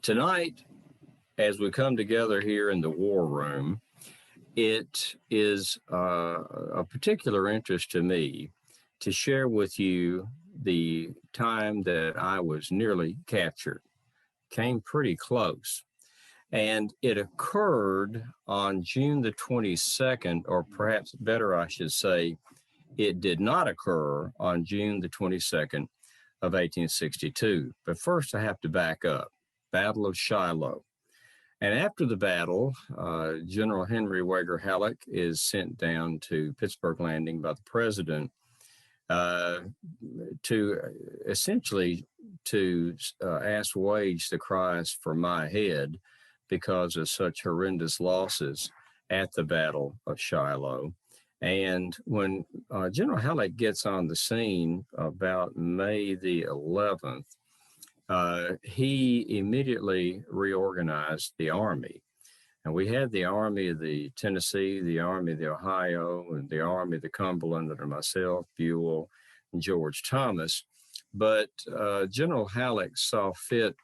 Tonight, as we come together here in the war room, it is a particular interest to me to share with you the time that I was nearly captured. Came pretty close. And it occurred on June the 22nd, or perhaps better, I should say, it did not occur on June the 22nd of 1862. But first, I have to back up. Battle of Shiloh. And after the battle, General Henry Wager Halleck is sent down to Pittsburgh Landing by the president to essentially to ask Wage to cries for my head because of such horrendous losses at the Battle of Shiloh. And when General Halleck gets on the scene about May the 11th, he immediately reorganized the Army. And we had the Army of the Tennessee, the Army of the Ohio, and the Army of the Cumberland under myself, Buell, and George Thomas. But General Halleck saw fit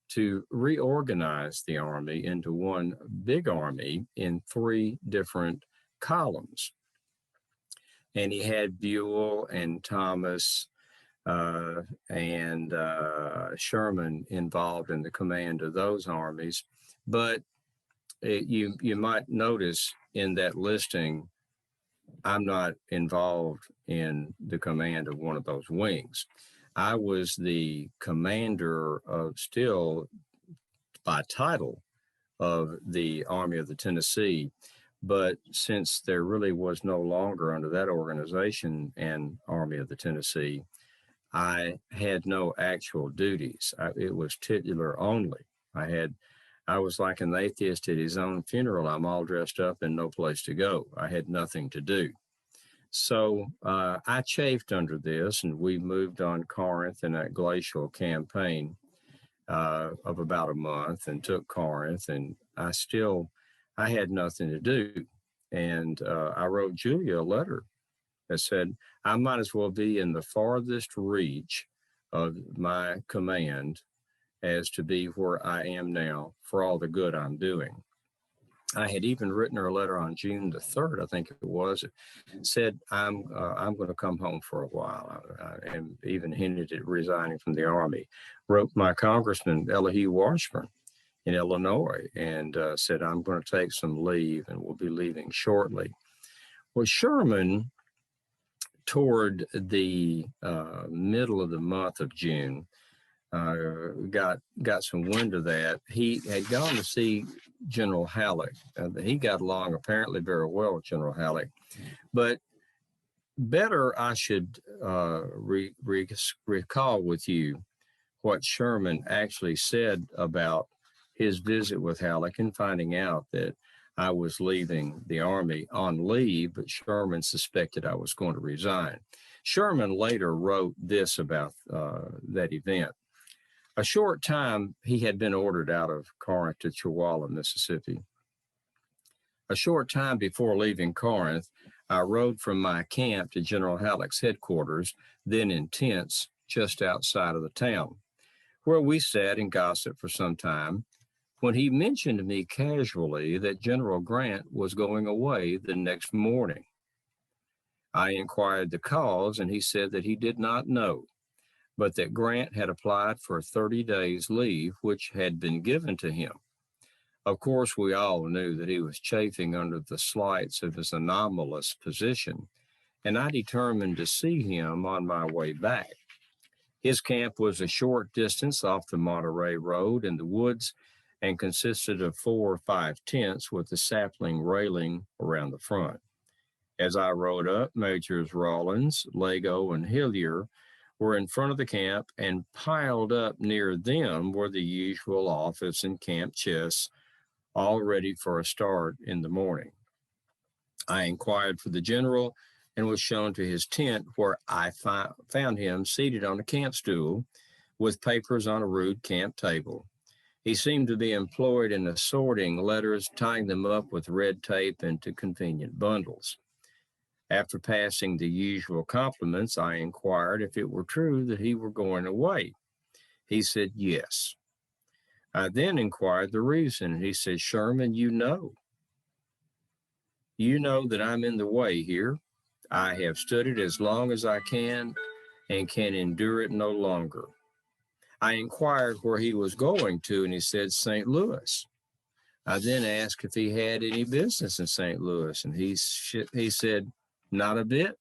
to reorganize the Army into one big army in three different columns. And he had Buell and Thomas and Sherman involved in the command of those armies. But you might notice in that listing, I'm not involved in the command of one of those wings. I was the commander of still by title of the Army of the Tennessee. But since there really was no longer under that organization an Army of the Tennessee, I had no actual duties. It was titular only. I was like an atheist at his own funeral. I'm all dressed up and no place to go. I had nothing to do. So I chafed under this, and we moved on Corinth in that glacial campaign of about a month and took Corinth, and I had nothing to do. And I wrote Julia a letter that said, I might as well be in the farthest reach of my command as to be where I am now for all the good I'm doing. I had even written her a letter on June the 3rd, I think it was. It said, I'm going to come home for a while, and even hinted at resigning from the Army. Wrote my Congressman Elihu Washburn in Illinois and said, I'm going to take some leave and we'll be leaving shortly. Well, Sherman, toward the middle of the month of June, got some wind of that. He had gone to see General Halleck. He got along apparently very well with General Halleck. But better I should recall with you what Sherman actually said about his visit with Halleck and finding out that I was leaving the Army on leave, but Sherman suspected I was going to resign. Sherman later wrote this about that event. A short time he had been ordered out of Corinth to Chewalla, Mississippi. A short time before leaving Corinth, I rode from my camp to General Halleck's headquarters, then in tents just outside of the town, where we sat and gossiped for some time, when he mentioned to me casually that General Grant was going away the next morning. I inquired the cause, and he said that he did not know, but that Grant had applied for 30 days leave, which had been given to him. Of course, we all knew that he was chafing under the slights of his anomalous position, and I determined to see him on my way back. His camp was a short distance off the Monterey Road in the woods and consisted of 4 or 5 tents with a sapling railing around the front. As I rode up, Majors Rawlins, Lago, and Hillier were in front of the camp, and piled up near them were the usual office and camp chests, all ready for a start in the morning. I inquired for the general and was shown to his tent, where I found him seated on a camp stool with papers on a rude camp table. He seemed to be employed in assorting letters, tying them up with red tape into convenient bundles. After passing the usual compliments, I inquired if it were true that he were going away. He said yes. I then inquired the reason, and he said, Sherman, you know that I'm in the way here. I have stood it as long as I can and can endure it no longer. I inquired where he was going to, and he said St. Louis. I then asked if he had any business in St. Louis, and he said, not a bit.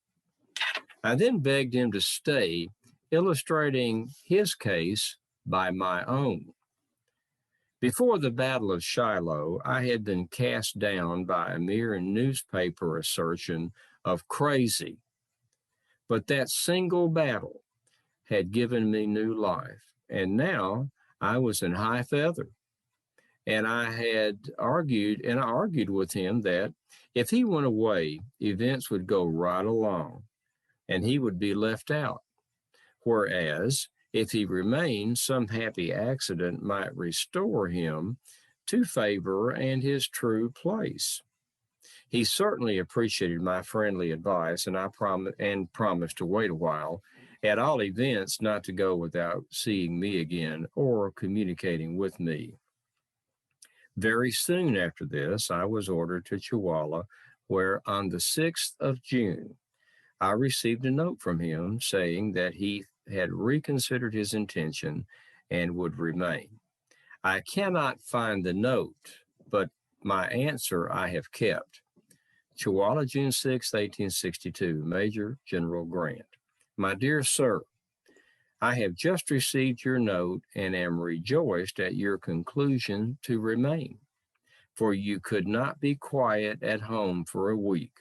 I then begged him to stay, illustrating his case by my own. Before the Battle of Shiloh, I had been cast down by a mere newspaper assertion of crazy. But that single battle had given me new life, and now I was in high feather. And I argued with him that if he went away, events would go right along, and he would be left out. Whereas, if he remained, some happy accident might restore him to favor and his true place. He certainly appreciated my friendly advice, and I promised to wait a while, at all events not to go without seeing me again or communicating with me. Very soon after this, I was ordered to Chihuahua, where on the 6th of June, I received a note from him saying that he had reconsidered his intention and would remain. I cannot find the note, but my answer I have kept. Chihuahua, June 6, 1862, Major General Grant. My dear sir, I have just received your note and am rejoiced at your conclusion to remain, for you could not be quiet at home for a week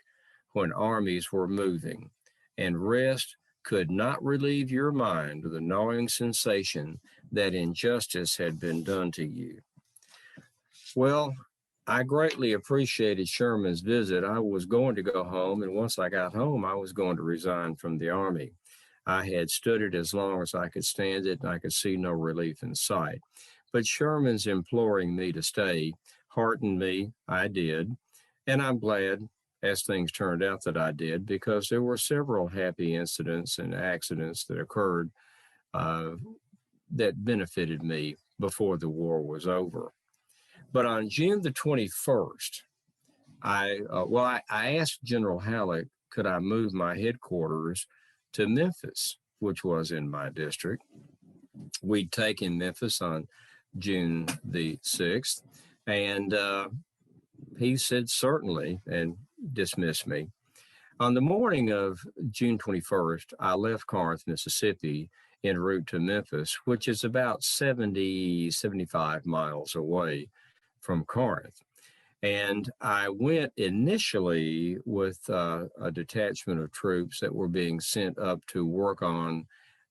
when armies were moving, and rest could not relieve your mind of the gnawing sensation that injustice had been done to you. Well, I greatly appreciated Sherman's visit. I was going to go home, and once I got home, I was going to resign from the Army. I had stood it as long as I could stand it, and I could see no relief in sight. But Sherman's imploring me to stay heartened me. I did, and I'm glad, as things turned out, that I did, because there were several happy incidents and accidents that occurred that benefited me before the war was over. But on June the 21st, I asked General Halleck, could I move my headquarters to Memphis, which was in my district. We'd taken Memphis on June the 6th, and he said certainly and dismissed me. On the morning of June 21st, I left Corinth, Mississippi, en route to Memphis, which is about 75 miles away from Corinth. And I went initially with a detachment of troops that were being sent up to work on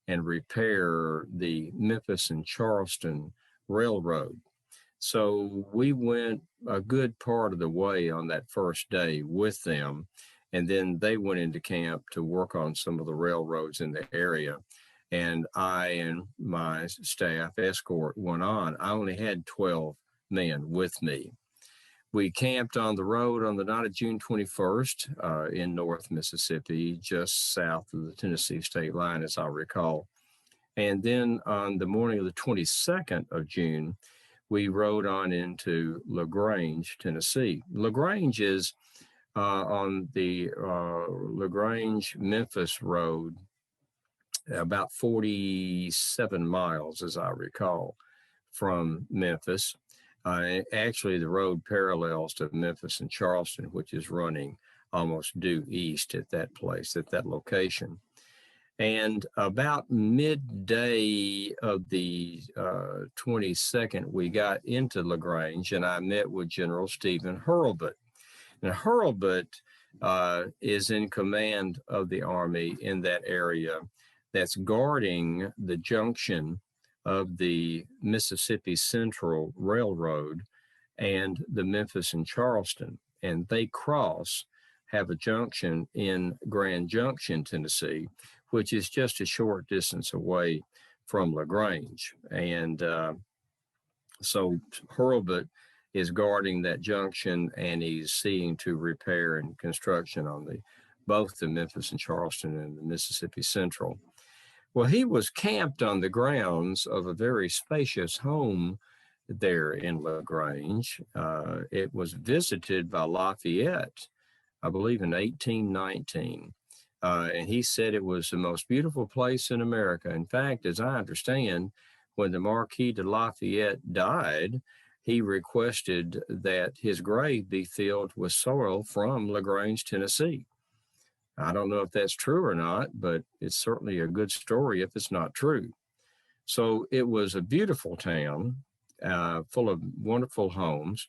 and repair the Memphis and Charleston Railroad. So we went a good part of the way on that first day with them, and then they went into camp to work on some of the railroads in the area. And I and my staff escort went on. I only had 12 men with me. We camped on the road on the night of June 21st in North Mississippi, just south of the Tennessee state line, as I recall. And then on the morning of the 22nd of June, we rode on into LaGrange, Tennessee. LaGrange is on the LaGrange-Memphis road, about 47 miles, as I recall, from Memphis. Actually, the road parallels to Memphis and Charleston, which is running almost due east at that place, at that location. And about midday of the 22nd, we got into LaGrange, and I met with General Stephen Hurlbut. And Hurlbut is in command of the Army in that area that's guarding the junction of the Mississippi Central Railroad and the Memphis and Charleston. And they have a junction in Grand Junction, Tennessee, which is just a short distance away from LaGrange. And so Hurlbut is guarding that junction, and he's seeing to repair and construction on both the Memphis and Charleston and the Mississippi Central. Well, he was camped on the grounds of a very spacious home there in LaGrange. It was visited by Lafayette, I believe, in 1819. And he said it was the most beautiful place in America. In fact, as I understand, when the Marquis de Lafayette died, he requested that his grave be filled with soil from LaGrange, Tennessee. I don't know if that's true or not, but it's certainly a good story if it's not true. So it was a beautiful town, full of wonderful homes.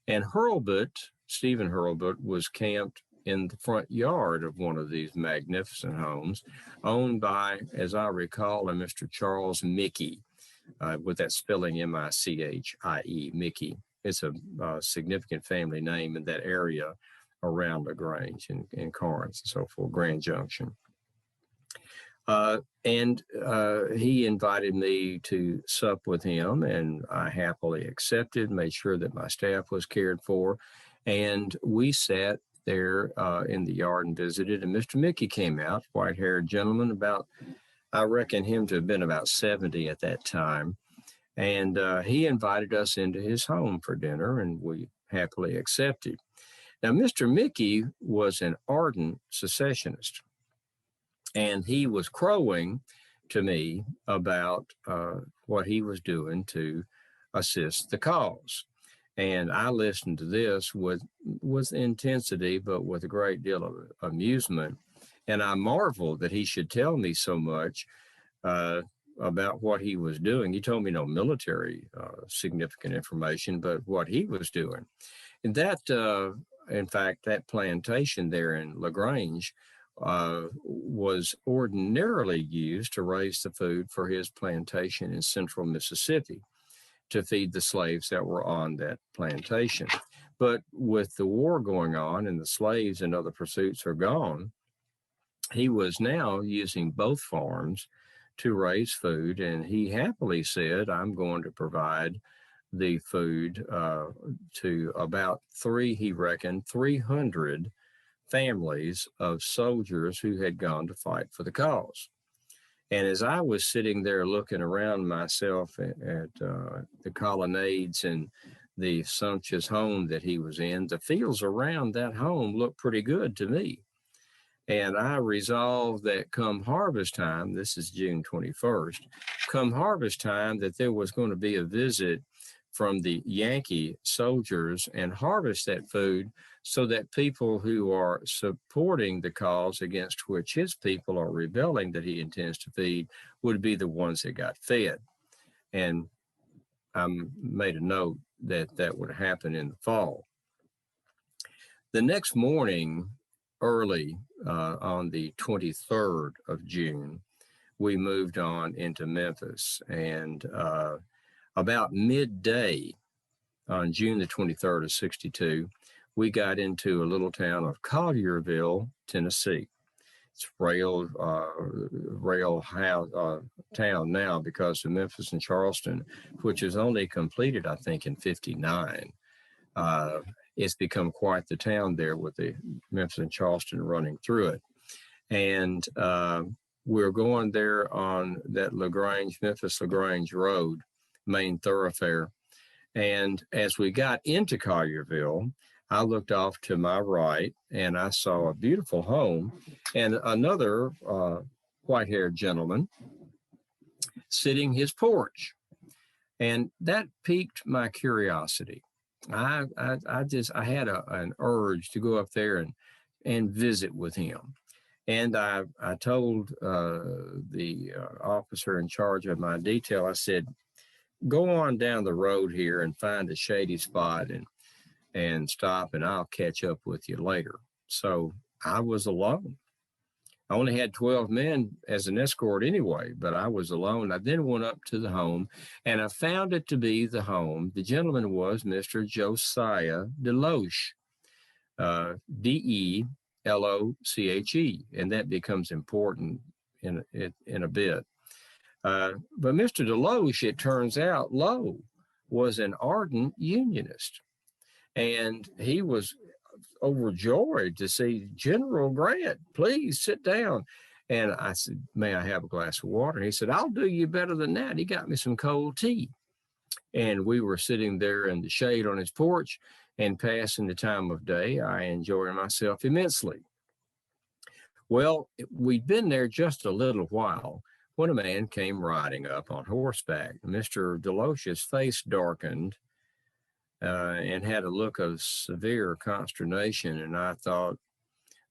And Hurlbut, Stephen Hurlbut, was camped in the front yard of one of these magnificent homes, owned by, as I recall, a Mr. Charles Mickey, with that spelling M-I-C-H-I-E, Mickey. It's a significant family name in that area around LaGrange and Corinth and so forth, Grand Junction. And he invited me to sup with him, and I happily accepted, made sure that my staff was cared for. And we sat there in the yard and visited, and Mr. Mickey came out, white-haired gentleman, about, I reckon him to have been about 70 at that time. And he invited us into his home for dinner, and we happily accepted. Now, Mr. Mickey was an ardent secessionist, and he was crowing to me about what he was doing to assist the cause. And I listened to this with intensity, but with a great deal of amusement. And I marveled that he should tell me so much about what he was doing. He told me no military significant information, but what he was doing. And that, in fact, that plantation there in LaGrange was ordinarily used to raise the food for his plantation in central Mississippi to feed the slaves that were on that plantation. But with the war going on and the slaves and other pursuits are gone, he was now using both farms to raise food, and he happily said, I'm going to provide the food to about he reckoned 300 families of soldiers who had gone to fight for the cause. And as I was sitting there looking around myself at the colonnades and the sumptuous home that he was in, the fields around that home looked pretty good to me. And I resolved that come harvest time, this is June 21st, come harvest time, that there was going to be a visit from the Yankee soldiers and harvest that food so that people who are supporting the cause against which his people are rebelling that he intends to feed would be the ones that got fed. And I made a note that that would happen in the fall. The next morning, early on the 23rd of June, we moved on into Memphis. And about midday on June the 23rd of 62, we got into a little town of Collierville, Tennessee. It's rail town now because of Memphis and Charleston, which is only completed, I think, in 59. It's become quite the town there with the Memphis and Charleston running through it. And we're going there on that Memphis-LaGrange Road, main thoroughfare. And as we got into Collierville, I looked off to my right and I saw a beautiful home and another white-haired gentleman sitting his porch. And that piqued my curiosity. I had an urge to go up there and visit with him. And I told the officer in charge of my detail, I said, go on down the road here and find a shady spot and stop, and I'll catch up with you later. So I was alone. I only had 12 men as an escort anyway, but I was alone. I then went up to the home, and I found it to be the home. The gentleman was Mr. Josiah Deloche, D-E-L-O-C-H-E, and that becomes important in a bit. But Mr. Deloche, it turns out, was an ardent Unionist. And he was overjoyed to see General Grant, please sit down. And I said, may I have a glass of water? And he said, I'll do you better than that. He got me some cold tea. And we were sitting there in the shade on his porch and passing the time of day. I enjoyed myself immensely. Well, we'd been there just a little while when a man came riding up on horseback. Mr. Deloach's face darkened and had a look of severe consternation, and I thought,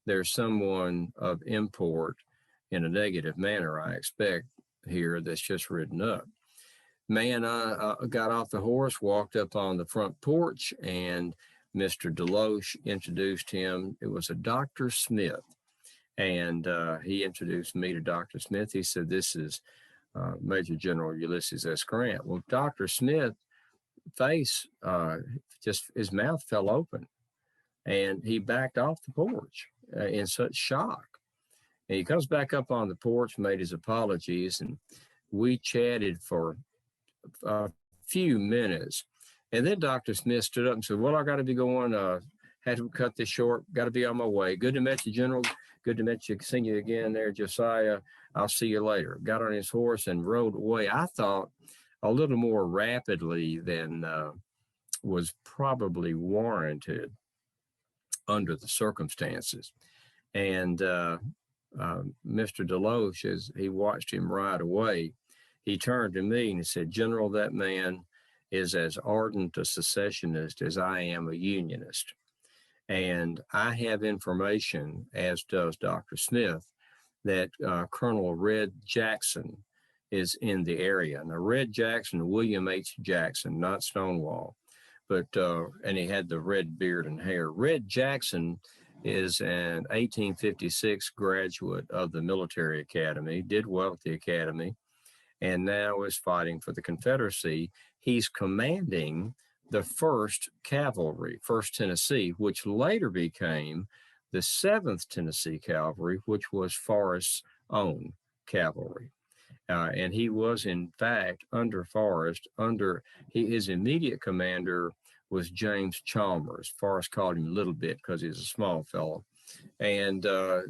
there's someone of import in a negative manner, I expect, here that's just ridden up. Man got off the horse, walked up on the front porch, and Mr. Deloach introduced him. It was a Dr. Smith. And he introduced me to Dr. Smith. He said, this is Major General Ulysses S. Grant. Well, Dr. Smith's face, just his mouth fell open, and he backed off the porch in such shock. And he comes back up on the porch, made his apologies, and we chatted for a few minutes. And then Dr. Smith stood up and said, well, I got to be going, had to cut this short, got to be on my way. Good to meet you, General. Good to meet you. See you again there, Josiah. I'll see you later. Got on his horse and rode away. I thought a little more rapidly than was probably warranted under the circumstances. And Mr. Deloach, as he watched him ride away, he turned to me and he said, General, that man is as ardent a secessionist as I am a Unionist. And I have information, as does Dr. Smith, that Colonel Red Jackson is in the area. Now, Red Jackson, William H. Jackson, not Stonewall, but, and he had the red beard and hair. Red Jackson is an 1856 graduate of the military academy, did well at the academy, and now is fighting for the Confederacy. He's commanding the 1st Cavalry, 1st Tennessee, which later became the 7th Tennessee Cavalry, which was Forrest's own cavalry. And he was, in fact, under Forrest, his immediate commander was James Chalmers. Forrest called him Little Bit because he's a small fellow. And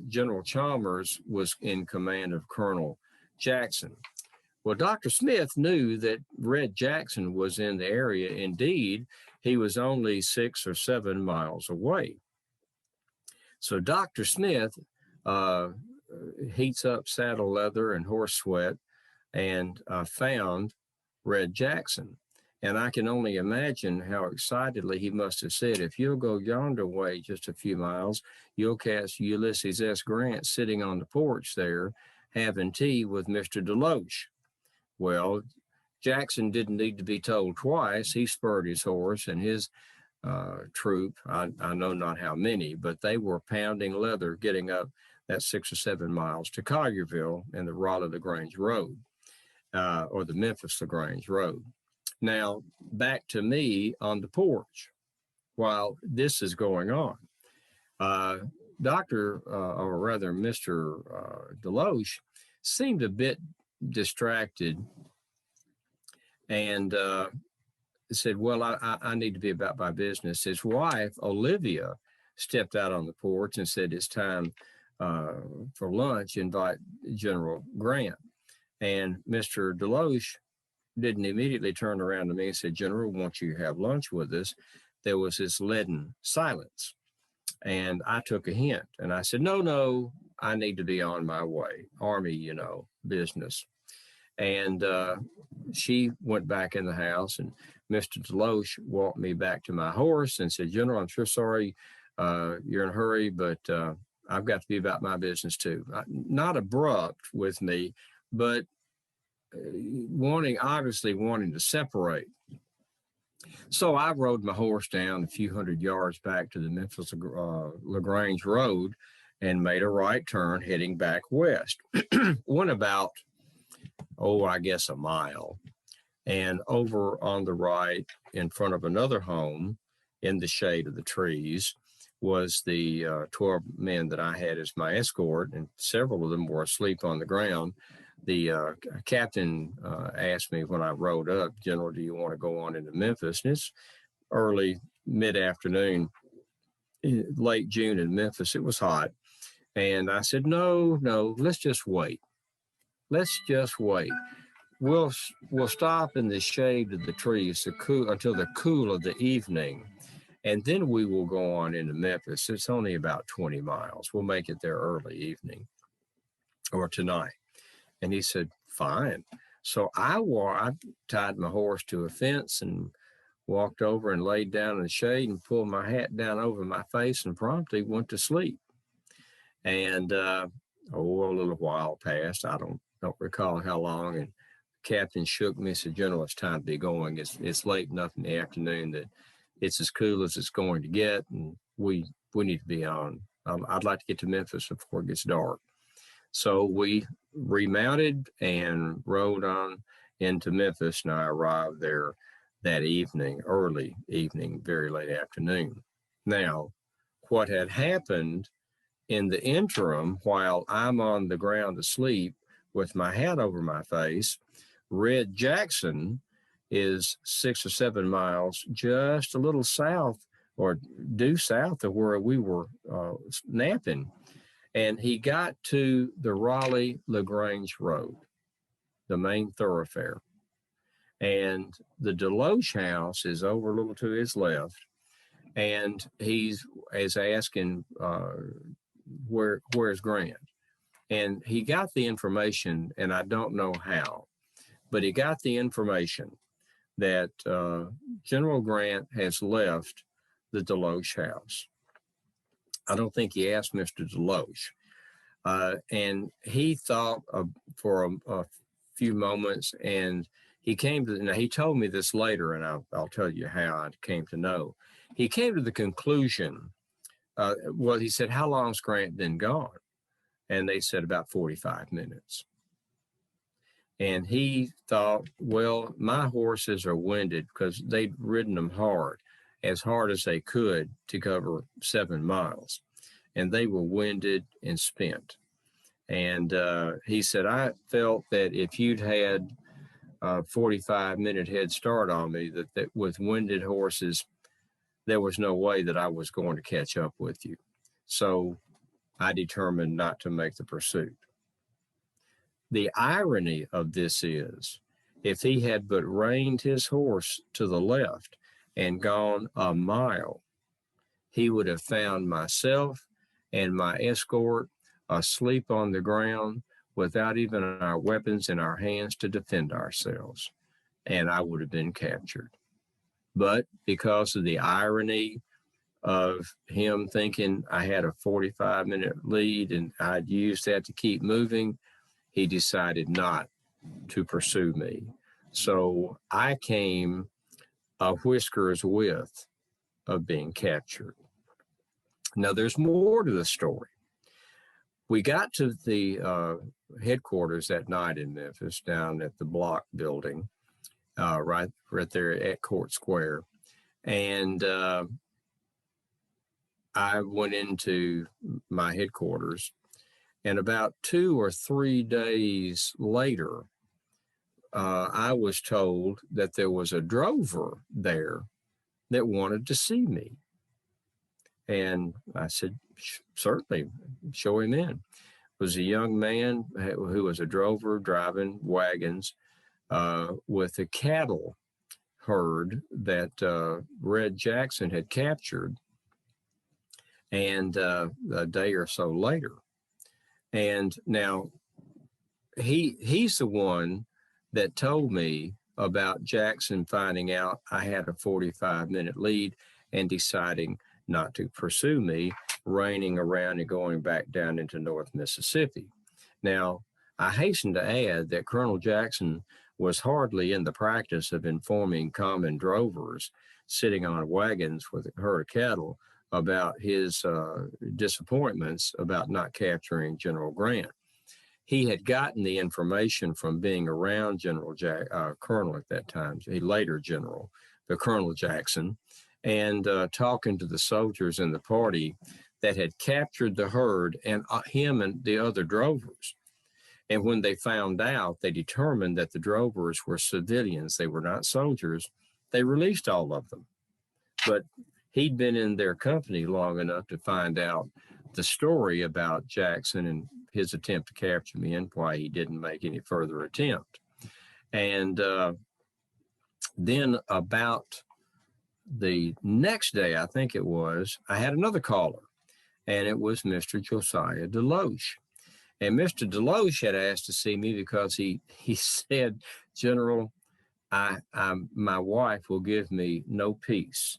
General Chalmers was in command of Colonel Jackson. Well, Dr. Smith knew that Red Jackson was in the area. Indeed, he was only 6 or 7 miles away. So Dr. Smith heats up saddle leather and horse sweat and found Red Jackson. And I can only imagine how excitedly he must have said, if you'll go yonder way just a few miles, you'll catch Ulysses S. Grant sitting on the porch there having tea with Mr. Deloach. Well, Jackson didn't need to be told twice. He spurred his horse, and his troop, I know not how many, but they were pounding leather getting up that 6 or 7 miles to Collierville and the Raleigh-LaGrange Road, or the Memphis-LaGrange Road. Now, back to me on the porch while this is going on. Mr. Deloach seemed a bit distracted and said, well, I need to be about my business. His wife, Olivia, stepped out on the porch and said, it's time for lunch, invite General Grant. And Mr. Deloach didn't immediately turn around to me and said, General, won't you have lunch with us? There was this leaden silence. And I took a hint and I said, no, I need to be on my way. Army, business. And she went back in the house, and Mr. Deloach walked me back to my horse and said, General, I'm sure sorry you're in a hurry, but I've got to be about my business too. Not abrupt with me, but obviously wanting to separate. So I rode my horse down a few hundred yards back to the Memphis LaGrange Road and made a right turn heading back west. Went about, I guess a mile. And over on the right, in front of another home in the shade of the trees, was the 12 men that I had as my escort, and several of them were asleep on the ground. The captain asked me when I rode up, General, do you want to go on into Memphis? And it's early, mid-afternoon, late June in Memphis. It was hot. And I said, no, let's just wait. Let's just wait. we'll stop in the shade of the trees to cool until the cool of the evening, and then we will go on into Memphis. It's only about 20 miles. We'll make it there early evening or tonight." And he said, "Fine." So I tied my horse to a fence and walked over and laid down in the shade and pulled my hat down over my face and promptly went to sleep. And a little while passed. I don't recall how long. And the captain shook me and said, "General, it's time to be going. It's late enough in the afternoon that it's as cool as it's going to get, and we need to be on. I'd like to get to Memphis before it gets dark." So we remounted and rode on into Memphis, and I arrived there that evening, early evening, very late afternoon. Now, what had happened in the interim, while I'm on the ground asleep with my hat over my face, Red Jackson is 6 or 7 miles just a little south or due south of where we were napping. And he got to the Raleigh-LaGrange Road, the main thoroughfare. And the Deloche house is over a little to his left. And he's asking, where's Grant? And he got the information, and I don't know how, but he got the information that General Grant has left the Deloche house. I don't think he asked Mr. Deloche. And he thought for a few moments, and he came to, now he told me this later, and I'll tell you how I came to know. He came to the conclusion, he said, "How long's Grant been gone?" And they said about 45 minutes. And he thought, well, my horses are winded because they'd ridden them as hard as they could to cover 7 miles. And they were winded and spent. And he said, "I felt that if you'd had a 45-minute head start on me, that with winded horses, there was no way that I was going to catch up with you. So I determined not to make the pursuit." The irony of this is, if he had but reined his horse to the left and gone a mile, he would have found myself and my escort asleep on the ground without even our weapons in our hands to defend ourselves, and I would have been captured. But because of the irony of him thinking I had a 45-minute lead and I'd used that to keep moving, he decided not to pursue me. So I came a whisker's width of being captured. Now, there's more to the story. We got to the headquarters that night in Memphis, down at the Block building, right there at Court Square. And I went into my headquarters. And about 2 or 3 days later, I was told that there was a drover there that wanted to see me. And I said, "Certainly, show him in." It was a young man who was a drover driving wagons with a cattle herd that Red Jackson had captured, and a day or so later. And now he's the one that told me about Jackson finding out I had a 45-minute lead and deciding not to pursue me, reining around and going back down into North Mississippi. Now, I hasten to add that Colonel Jackson was hardly in the practice of informing common drovers sitting on wagons with a herd of cattle about his disappointments about not capturing General Grant. He had gotten the information from being around Colonel at that time, he later General, but Colonel Jackson, and talking to the soldiers in the party that had captured the herd and him and the other drovers. And when they found out, they determined that the drovers were civilians. They were not soldiers. They released all of them. But he'd been in their company long enough to find out the story about Jackson and his attempt to capture me and why he didn't make any further attempt. And then about the next day, I think it was, I had another caller, and it was Mr. Josiah Deloche. And Mr. Deloche had asked to see me because he said, General, my wife will give me no peace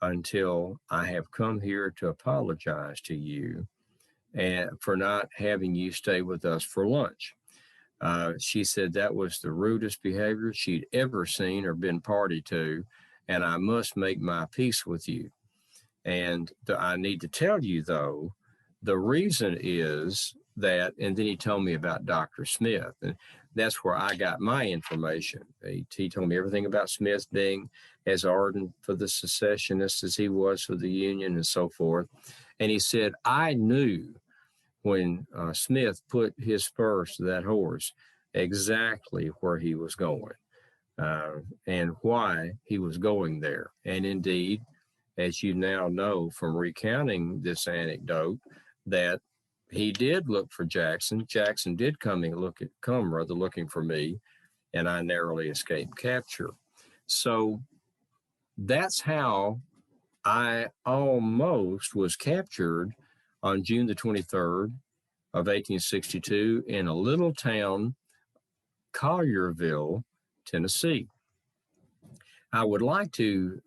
until I have come here to apologize to you and for not having you stay with us for lunch. She said that was the rudest behavior she'd ever seen or been party to, and I must make my peace with you. And I need to tell you, though, the reason is that, and then he told me about Dr. Smith, and that's where I got my information. He told me everything about Smith being as ardent for the secessionists as he was for the Union and so forth. And he said, I knew when Smith put his spurs to that horse exactly where he was going and why he was going there. And indeed, as you now know from recounting this anecdote, that he did look for Jackson. Jackson did come looking for me, and I narrowly escaped capture. So that's how I almost was captured on June the 23rd of 1862 in a little town, Collierville, Tennessee. I would like to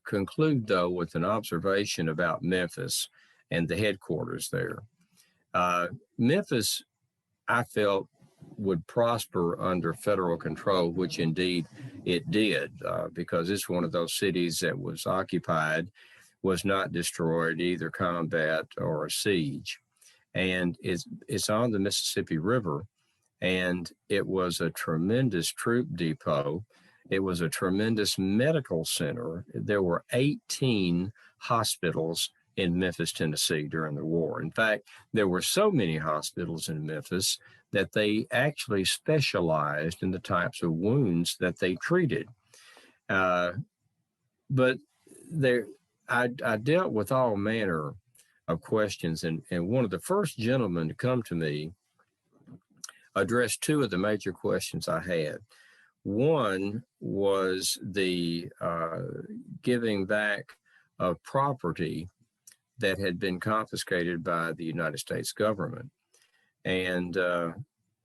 conclude, though, with an observation about Memphis and the headquarters there. Memphis, I felt, would prosper under federal control, which indeed it did, because it's one of those cities that was occupied, was not destroyed, either combat or a siege. And it's on the Mississippi River, and it was a tremendous troop depot. It was a tremendous medical center. There were 18 hospitals in Memphis, Tennessee during the war. In fact, there were so many hospitals in Memphis that they actually specialized in the types of wounds that they treated. But I dealt with all manner of questions, and one of the first gentlemen to come to me addressed two of the major questions I had. One was the giving back of property that had been confiscated by the United States government. And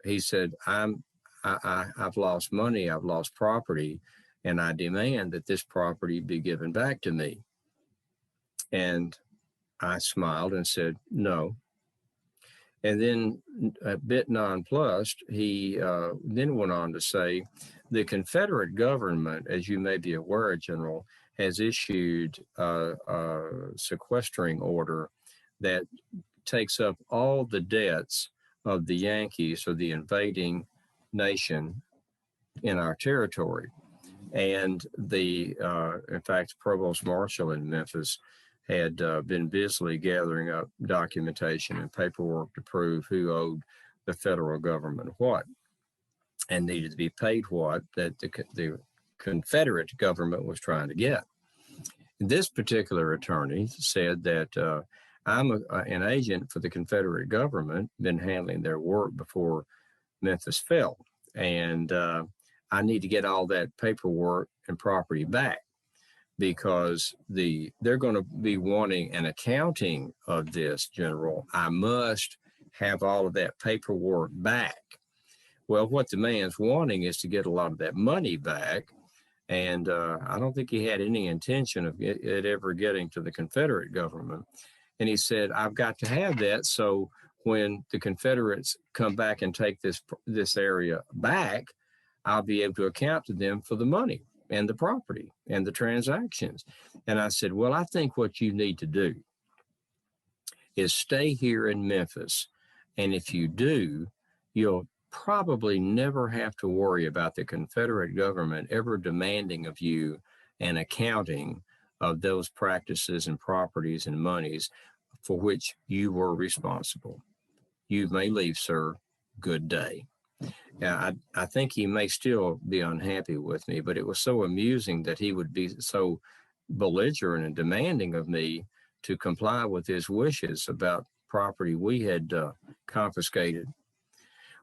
he said, I've lost money, I've lost property, and I demand that this property be given back to me. And I smiled and said, no. And then, a bit nonplussed, he then went on to say, the Confederate government, as you may be aware, General, has issued a sequestering order that takes up all the debts of the Yankees or the invading nation in our territory. And in fact, Provost Marshal in Memphis had been busily gathering up documentation and paperwork to prove who owed the federal government what and needed to be paid what that the Confederate government was trying to get. This particular attorney said that I'm an agent for the Confederate government, been handling their work before Memphis fell, and I need to get all that paperwork and property back, because they're going to be wanting an accounting of this, General. I must have all of that paperwork back. Well, what the man's wanting is to get a lot of that money back, and I don't think he had any intention of it ever getting to the Confederate government. And he said, I've got to have that so when the Confederates come back and take this area back, I'll be able to account to them for the money and the property and the transactions. And I said, well, I think what you need to do is stay here in Memphis. And if you do, you'll probably never have to worry about the Confederate government ever demanding of you an accounting of those practices and properties and monies for which you were responsible. You may leave, sir. Good day. Now, I think he may still be unhappy with me, but it was so amusing that he would be so belligerent and demanding of me to comply with his wishes about property we had confiscated.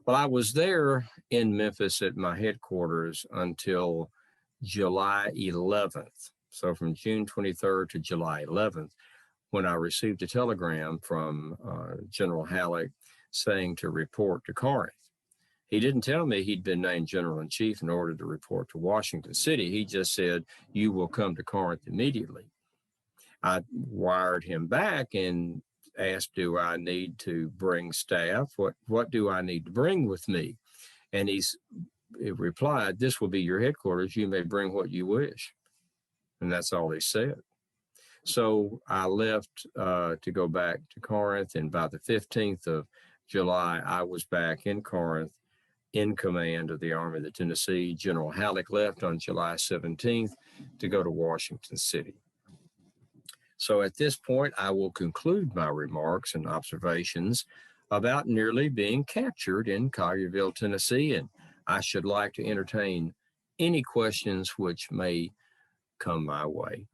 Well, I was there in Memphis at my headquarters until July 11th. So from June 23rd to July 11th, when I received a telegram from General Halleck saying to report to Corinth. He didn't tell me he'd been named General in Chief in order to report to Washington City. He just said, you will come to Corinth immediately. I wired him back and asked, do I need to bring staff? What do I need to bring with me? And he replied, this will be your headquarters. You may bring what you wish. And that's all he said. So I left to go back to Corinth. And by the 15th of July, I was back in Corinth in command of the Army of the Tennessee. General Halleck left on July 17th to go to Washington City. So at this point, I will conclude my remarks and observations about nearly being captured in Collierville, Tennessee, and I should like to entertain any questions which may come my way.